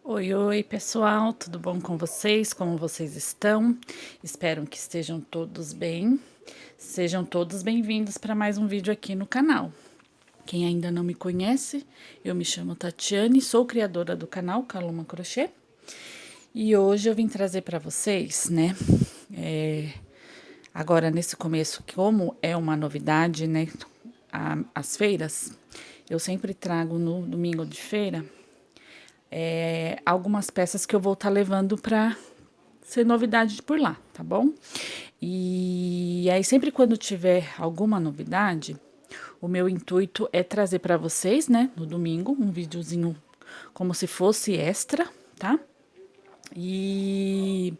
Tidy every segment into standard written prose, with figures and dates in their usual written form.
Oi, oi, pessoal, tudo bom com vocês? Como vocês estão? Espero que estejam todos bem. Sejam todos bem-vindos para mais um vídeo aqui no canal. Quem ainda não me conhece, eu me chamo Tatiane, sou criadora do canal Caluma Crochê. E hoje eu vim trazer para vocês, né, agora nesse começo, como é uma novidade, né, as feiras, eu sempre trago no domingo de feira algumas peças que eu vou estar levando para ser novidade por lá, tá bom? E aí, sempre quando tiver alguma novidade, o meu intuito é trazer para vocês, né, no domingo, um videozinho como se fosse extra, tá? E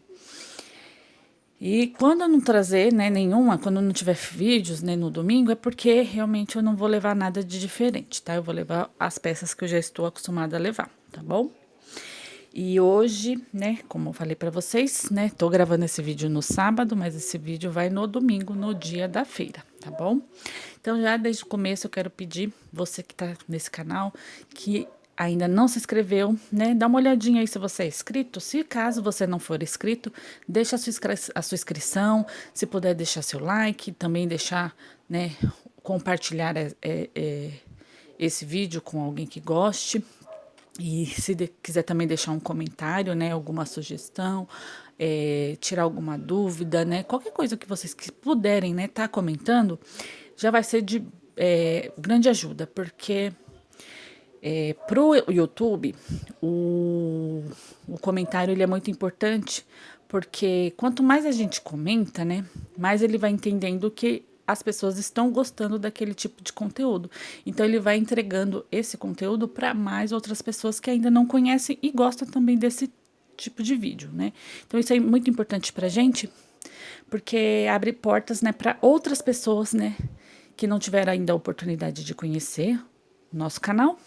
e quando eu não trazer, né, nenhuma, quando não tiver vídeos, né, no domingo, é porque realmente eu não vou levar nada de diferente, tá? Eu vou levar as peças que eu já estou acostumada a levar, tá bom? E hoje, né, como eu falei pra vocês, né, tô gravando esse vídeo no sábado, mas esse vídeo vai no domingo, no dia da feira, tá bom? Então, já desde o começo eu quero pedir, você que tá nesse canal, que ainda não se inscreveu, né, dá uma olhadinha aí se você é inscrito. Se caso você não for inscrito, deixa a sua inscrição, se puder deixar seu like, também deixar, né, compartilhar esse vídeo com alguém que goste. E se quiser também deixar um comentário, né, alguma sugestão, tirar alguma dúvida, né, qualquer coisa que vocês que puderem, né, tá comentando, já vai ser de grande ajuda, porque pro YouTube o comentário ele é muito importante, porque quanto mais a gente comenta, né, mais ele vai entendendo que as pessoas estão gostando daquele tipo de conteúdo. Então ele vai entregando esse conteúdo para mais outras pessoas que ainda não conhecem e gostam também desse tipo de vídeo, né? Então isso é muito importante pra gente, porque abre portas, né, para outras pessoas, né, que não tiveram ainda a oportunidade de conhecer o nosso canal,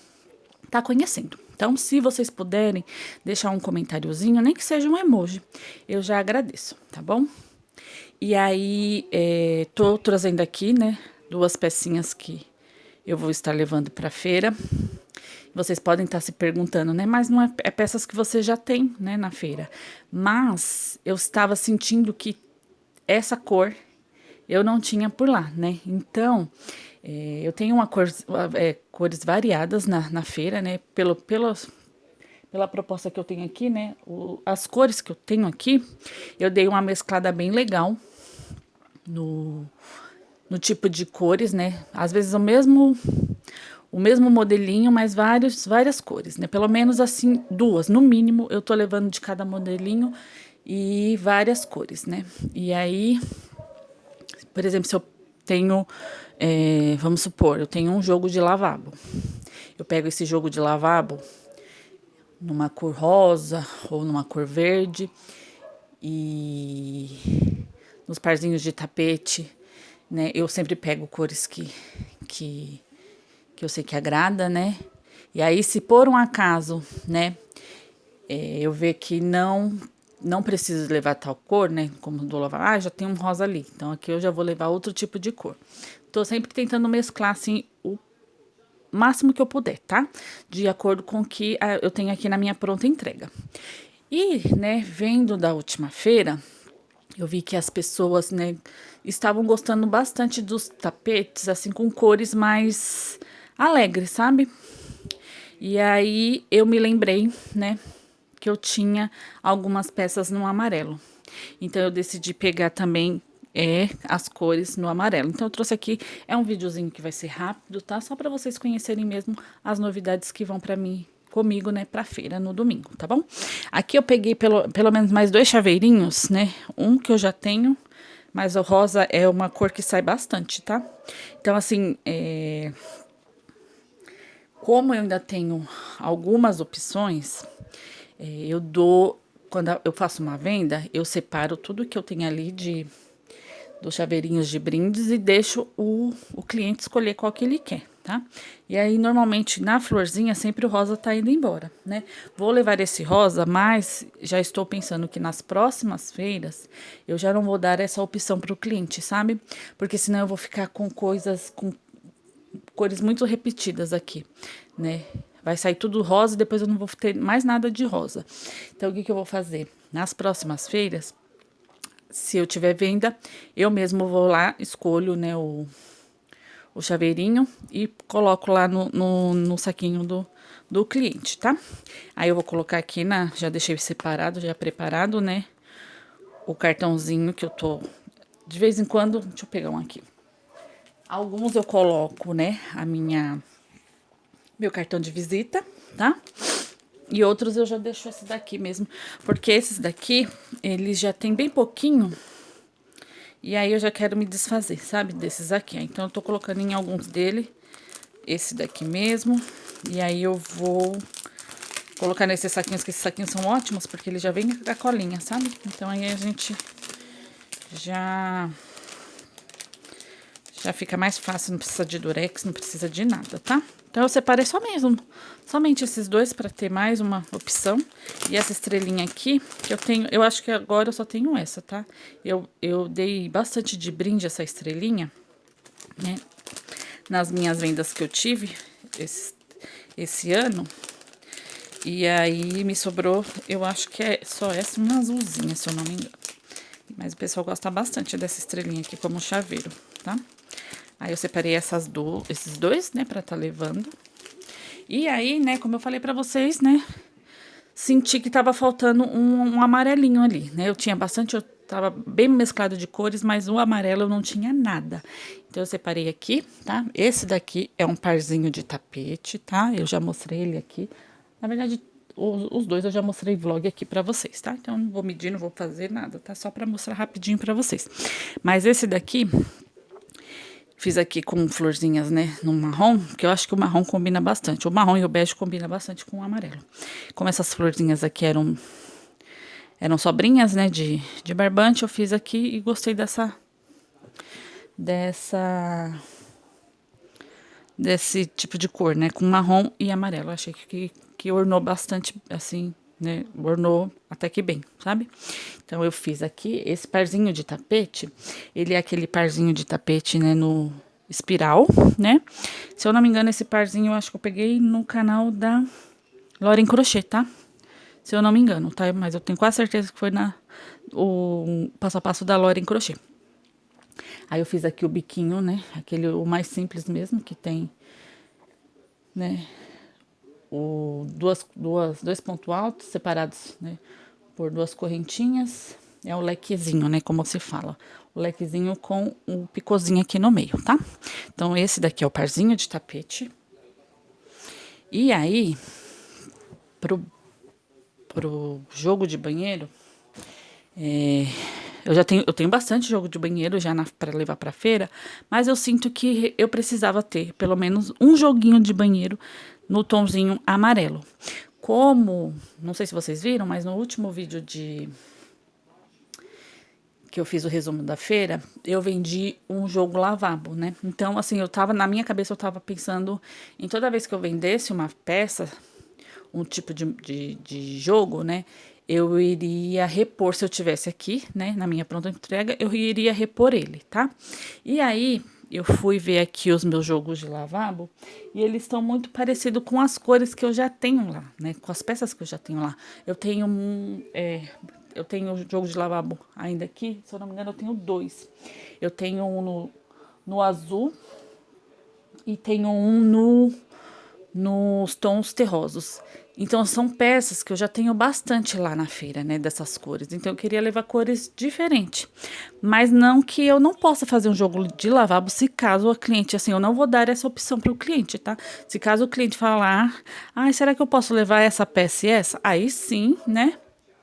tá conhecendo. Então, se vocês puderem deixar um comentáriozinho, nem que seja um emoji, eu já agradeço, tá bom? E aí, tô trazendo aqui, né, duas pecinhas que eu vou estar levando para feira. Vocês podem estar se perguntando, né, mas não é peças que você já tem, né, na feira. Mas eu estava sentindo que essa cor eu não tinha por lá, né? Então, eu tenho cores variadas na feira, né? Pela proposta que eu tenho aqui, né? As cores que eu tenho aqui, eu dei uma mesclada bem legal no, no tipo de cores, né? Às vezes o mesmo modelinho, mas várias cores, né? Pelo menos assim, duas, no mínimo, eu tô levando de cada modelinho e várias cores, né? E aí, por exemplo, se eu tenho, vamos supor, eu tenho um jogo de lavabo. Eu pego esse jogo de lavabo numa cor rosa ou numa cor verde e nos parzinhos de tapete, né? Eu sempre pego cores que, que eu sei que agrada, né? E aí, se por um acaso, né, eu ver que não preciso levar tal cor, né? Como do lavar, já tem um rosa ali, então aqui eu já vou levar outro tipo de cor. Tô sempre tentando mesclar assim o máximo que eu puder, tá? De acordo com o que eu tenho aqui na minha pronta entrega. E, né, vendo da última feira, eu vi que as pessoas, né, estavam gostando bastante dos tapetes, assim, com cores mais alegres, sabe? E aí eu me lembrei, né, que eu tinha algumas peças no amarelo. Então eu decidi pegar também as cores no amarelo. Então eu trouxe aqui, é um videozinho que vai ser rápido, tá? Só para vocês conhecerem mesmo as novidades que vão para mim comigo, né, pra feira no domingo, tá bom? Aqui eu peguei pelo menos mais dois chaveirinhos, né? Um que eu já tenho, mas o rosa é uma cor que sai bastante, tá? Então, assim, como eu ainda tenho algumas opções, eu dou, quando eu faço uma venda, eu separo tudo que eu tenho ali dos chaveirinhos de brindes e deixo o cliente escolher qual que ele quer, tá? E aí, normalmente, na florzinha, sempre o rosa tá indo embora, né? Vou levar esse rosa, mas já estou pensando que nas próximas feiras eu já não vou dar essa opção pro cliente, sabe? Porque senão eu vou ficar com cores muito repetidas aqui, né? Vai sair tudo rosa e depois eu não vou ter mais nada de rosa. Então, o que que eu vou fazer? Nas próximas feiras, se eu tiver venda, eu mesmo vou lá, escolho, né, o chaveirinho e coloco lá no saquinho do cliente, tá? Aí eu vou colocar aqui já deixei separado, já preparado, né, o cartãozinho que eu tô, de vez em quando, deixa eu pegar um aqui. Alguns eu coloco, né, meu cartão de visita, tá? E outros eu já deixo esse daqui mesmo, porque esses daqui, eles já tem bem pouquinho. E aí eu já quero me desfazer, sabe? Desses aqui. Então eu tô colocando em alguns dele, esse daqui mesmo. E aí eu vou colocar nesses saquinhos, que esses saquinhos são ótimos, porque ele já vem com a colinha, sabe? Então aí a gente já fica mais fácil, não precisa de durex, não precisa de nada, tá? Então eu separei somente esses dois para ter mais uma opção. E essa estrelinha aqui, que eu tenho, eu acho que agora eu só tenho essa, tá? Eu dei bastante de brinde essa estrelinha, né? Nas minhas vendas que eu tive esse ano. E aí me sobrou, eu acho que é só essa, uma azulzinha, se eu não me engano. Mas o pessoal gosta bastante dessa estrelinha aqui como chaveiro, tá? Aí eu separei esses dois, né, pra tá levando. E aí, né, como eu falei pra vocês, né, senti que tava faltando um amarelinho ali, né? Eu tinha bastante, eu tava bem mesclado de cores, mas o amarelo eu não tinha nada. Então eu separei aqui, tá? Esse daqui é um parzinho de tapete, tá? Eu já mostrei ele aqui. Na verdade, os dois eu já mostrei vlog aqui pra vocês, tá? Então não vou medir, não vou fazer nada, tá? Só pra mostrar rapidinho pra vocês. Mas esse daqui fiz aqui com florzinhas, né, no marrom, que eu acho que o marrom combina bastante. O marrom e o bege combina bastante com o amarelo. Como essas florzinhas aqui eram sobrinhas, né, de barbante, eu fiz aqui e gostei desse tipo de cor, né, com marrom e amarelo. Eu achei que ornou bastante, assim, né, ornou até que bem, sabe? Então, eu fiz aqui esse parzinho de tapete, ele é aquele parzinho de tapete, né, no espiral, né? Se eu não me engano, esse parzinho eu acho que eu peguei no canal da Lauren Crochê, tá? Se eu não me engano, tá? Mas eu tenho quase certeza que foi o passo a passo da Lauren Crochê. Aí eu fiz aqui o biquinho, né? O mais simples mesmo, que tem, né? Dois pontos altos separados, né? Por duas correntinhas. É o lequezinho, né? Como se fala. O lequezinho com o picôzinho aqui no meio, tá? Então, esse daqui é o parzinho de tapete. E aí, pro jogo de banheiro, eu tenho bastante jogo de banheiro já para levar para feira, mas eu sinto que eu precisava ter pelo menos um joguinho de banheiro no tomzinho amarelo. Não sei se vocês viram, mas no último vídeo que eu fiz o resumo da feira, eu vendi um jogo lavabo, né? Então, assim, na minha cabeça eu tava pensando em toda vez que eu vendesse uma peça, um tipo de jogo, né? Eu iria repor, se eu tivesse aqui, né, na minha pronta entrega, eu iria repor ele, tá? E aí, eu fui ver aqui os meus jogos de lavabo e eles estão muito parecidos com as cores que eu já tenho lá, né? Com as peças que eu já tenho lá. Eu tenho jogo de lavabo ainda aqui, se eu não me engano, eu tenho dois. Eu tenho um no azul e tenho um nos tons terrosos. Então, são peças que eu já tenho bastante lá na feira, né, dessas cores. Então, eu queria levar cores diferentes. Mas não que eu não possa fazer um jogo de lavabo, se caso o cliente, assim, eu não vou dar essa opção para o cliente, tá? Se caso o cliente falar, será que eu posso levar essa peça e essa? Aí sim, né?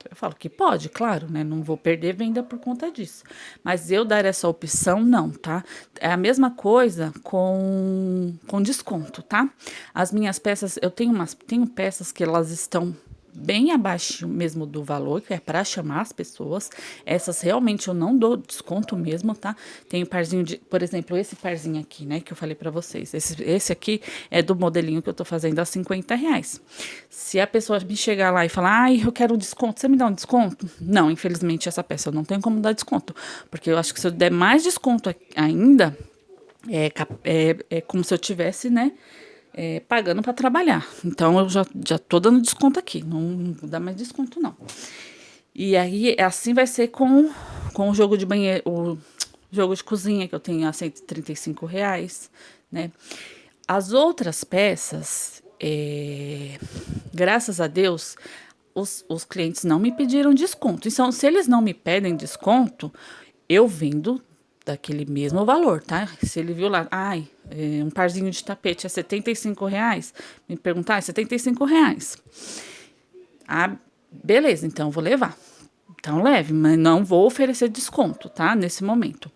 Eu falo que pode, claro, né? Não vou perder venda por conta disso. Mas eu dar essa opção, não, tá? É a mesma coisa com desconto, tá? As minhas peças, eu tenho peças que elas estão bem abaixo mesmo do valor, que é para chamar as pessoas. Essas realmente eu não dou desconto mesmo, tá? Tem parzinho por exemplo, esse parzinho aqui, né, que eu falei para vocês. Esse aqui é do modelinho que eu tô fazendo a R$ 50. Se a pessoa me chegar lá e falar, eu quero um desconto, você me dá um desconto? Não, infelizmente essa peça eu não tenho como dar desconto, porque eu acho que se eu der mais desconto ainda, é como se eu tivesse, né, pagando para trabalhar. Então eu já tô dando desconto aqui, não vou dar mais desconto não. E aí assim vai ser com o jogo de banheiro, o jogo de cozinha que eu tenho a R$ 135, né? As outras peças, graças a Deus, os clientes não me pediram desconto. Então, se eles não me pedem desconto, eu vendo daquele mesmo valor, tá? Se ele viu lá, um parzinho de tapete é R$ 75, me perguntar, é R$ 75. Ah, beleza, então eu vou levar. Então leve, mas não vou oferecer desconto, tá? Nesse momento.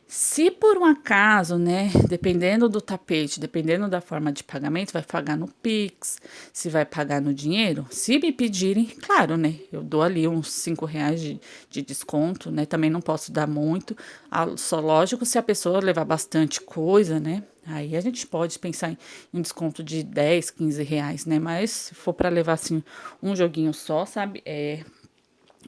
Se por um acaso, né, dependendo do tapete, dependendo da forma de pagamento, vai pagar no Pix, se vai pagar no dinheiro, se me pedirem, claro, né, eu dou ali uns R$ 5 de desconto, né, também não posso dar muito, só lógico se a pessoa levar bastante coisa, né, aí a gente pode pensar em um desconto de R$ 10, R$ 15, né, mas se for para levar, assim, um joguinho só, sabe,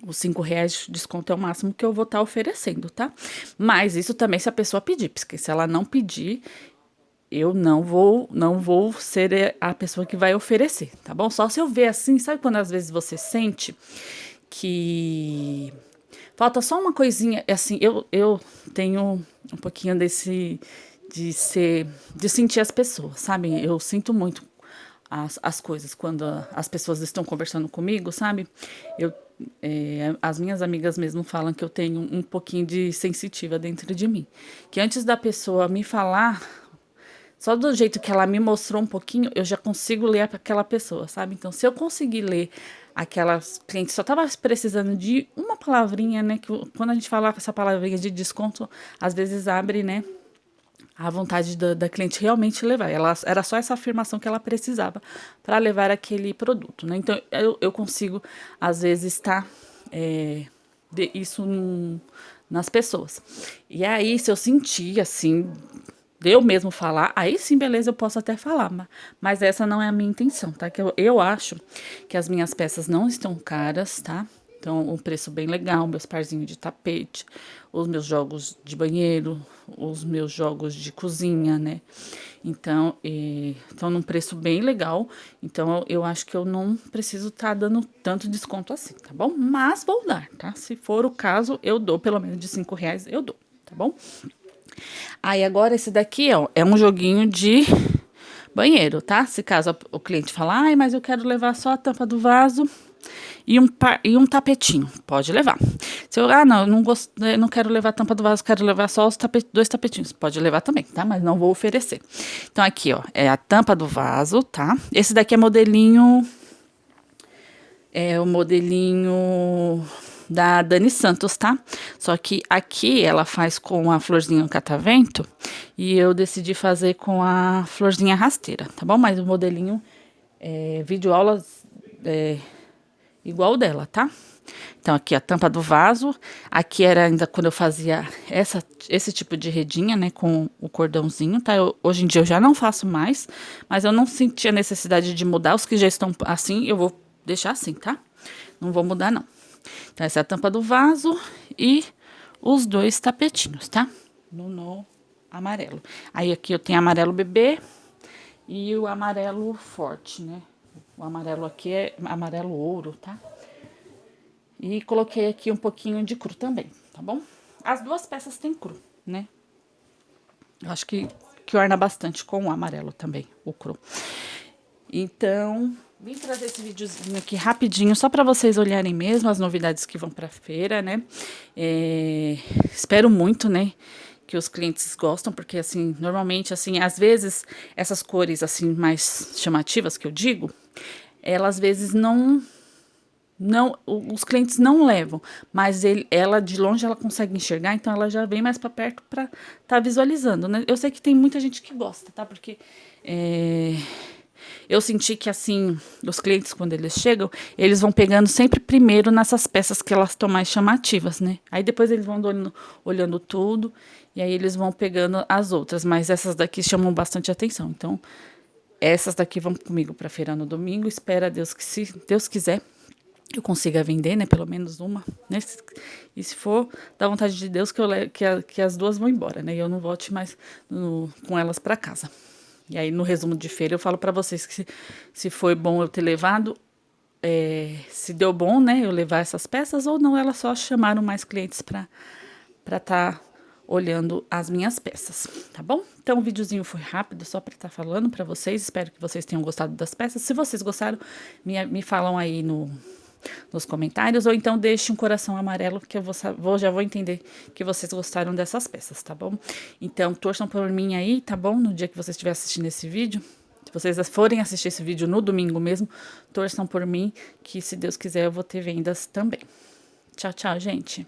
os R$ 5 de desconto é o máximo que eu vou estar oferecendo, tá? Mas isso também se a pessoa pedir, porque se ela não pedir, eu não vou ser a pessoa que vai oferecer, tá bom? Só se eu ver assim, sabe quando às vezes você sente que falta só uma coisinha, assim, eu tenho um pouquinho de sentir as pessoas, sabe? Eu sinto muito as coisas quando as pessoas estão conversando comigo, sabe? Eu, as minhas amigas mesmo falam que eu tenho um pouquinho de sensitiva dentro de mim. Que antes da pessoa me falar, só do jeito que ela me mostrou um pouquinho, eu já consigo ler aquela pessoa, sabe? Então, se eu conseguir ler aquelas clientes, só tava precisando de uma palavrinha, né? Que quando a gente fala essa palavrinha de desconto, às vezes abre, né? A vontade da cliente realmente levar. Era só essa afirmação que ela precisava para levar aquele produto, né? Então, eu consigo, às vezes, estar isso nas pessoas. E aí, se eu sentir, assim, de eu mesmo falar, aí sim, beleza, eu posso até falar, mas essa não é a minha intenção, tá? Que eu acho que as minhas peças não estão caras, tá? Então, um preço bem legal, meus parzinhos de tapete, os meus jogos de banheiro, os meus jogos de cozinha, né? Então, estão num preço bem legal. Então, eu acho que eu não preciso estar dando tanto desconto assim, tá bom? Mas vou dar, tá? Se for o caso, eu dou pelo menos de R$ 5, eu dou, tá bom? Aí, agora esse daqui, ó, é um joguinho de banheiro, tá? Se caso o cliente falar, mas eu quero levar só a tampa do vaso e um tapetinho. Pode levar. Se eu, não, eu não gosto, eu não quero levar a tampa do vaso, quero levar só os dois tapetinhos. Pode levar também, tá? Mas não vou oferecer. Então, aqui, ó, é a tampa do vaso, tá? Esse daqui é modelinho. É o modelinho da Dani Santos, tá? Só que aqui ela faz com a florzinha catavento e eu decidi fazer com a florzinha rasteira, tá bom? Mas o modelinho videoaulas igual dela, tá? Então, aqui a tampa do vaso. Aqui era ainda quando eu fazia esse tipo de redinha, né? Com o cordãozinho, tá? Hoje em dia eu já não faço mais, mas eu não senti a necessidade de mudar. Os que já estão assim, eu vou deixar assim, tá? Não vou mudar, não. Então, essa é a tampa do vaso e os dois tapetinhos, tá? No amarelo. Aí, aqui eu tenho amarelo bebê e o amarelo forte, né? O amarelo aqui é amarelo ouro, tá? E coloquei aqui um pouquinho de cru também, tá bom? As duas peças têm cru, né? Eu acho que orna bastante com o amarelo também, o cru. Então, vim trazer esse videozinho aqui rapidinho, só para vocês olharem mesmo as novidades que vão pra feira, né? Espero muito, né? Que os clientes gostam, porque, assim, normalmente, assim, às vezes, essas cores, assim, mais chamativas que eu digo, elas, às vezes, os clientes não levam, mas ela de longe ela consegue enxergar, então ela já vem mais para perto para tá visualizando, né? Eu sei que tem muita gente que gosta, tá? Porque eu senti que assim, os clientes quando eles chegam, eles vão pegando sempre primeiro nessas peças que elas estão mais chamativas, né? Aí depois eles vão olhando tudo e aí eles vão pegando as outras, mas essas daqui chamam bastante atenção. Então, essas daqui vão comigo para feira no domingo. Espera Deus que se Deus quiser eu consiga vender, né? Pelo menos uma, né? E se for, dá vontade de Deus que as duas vão embora, né? E eu não volte mais com elas para casa. E aí, no resumo de feira, eu falo para vocês que se foi bom eu ter levado, se deu bom, né, eu levar essas peças, ou não, elas só chamaram mais clientes para tá olhando as minhas peças, tá bom? Então o videozinho foi rápido, só para estar falando para vocês. Espero que vocês tenham gostado das peças. Se vocês gostaram, me falam aí nos comentários, ou então deixe um coração amarelo, que eu já vou entender que vocês gostaram dessas peças, tá bom? Então torçam por mim aí, tá bom? No dia que vocês estiverem assistindo esse vídeo. Se vocês forem assistir esse vídeo no domingo mesmo, torçam por mim, que se Deus quiser eu vou ter vendas também. Tchau, tchau, gente.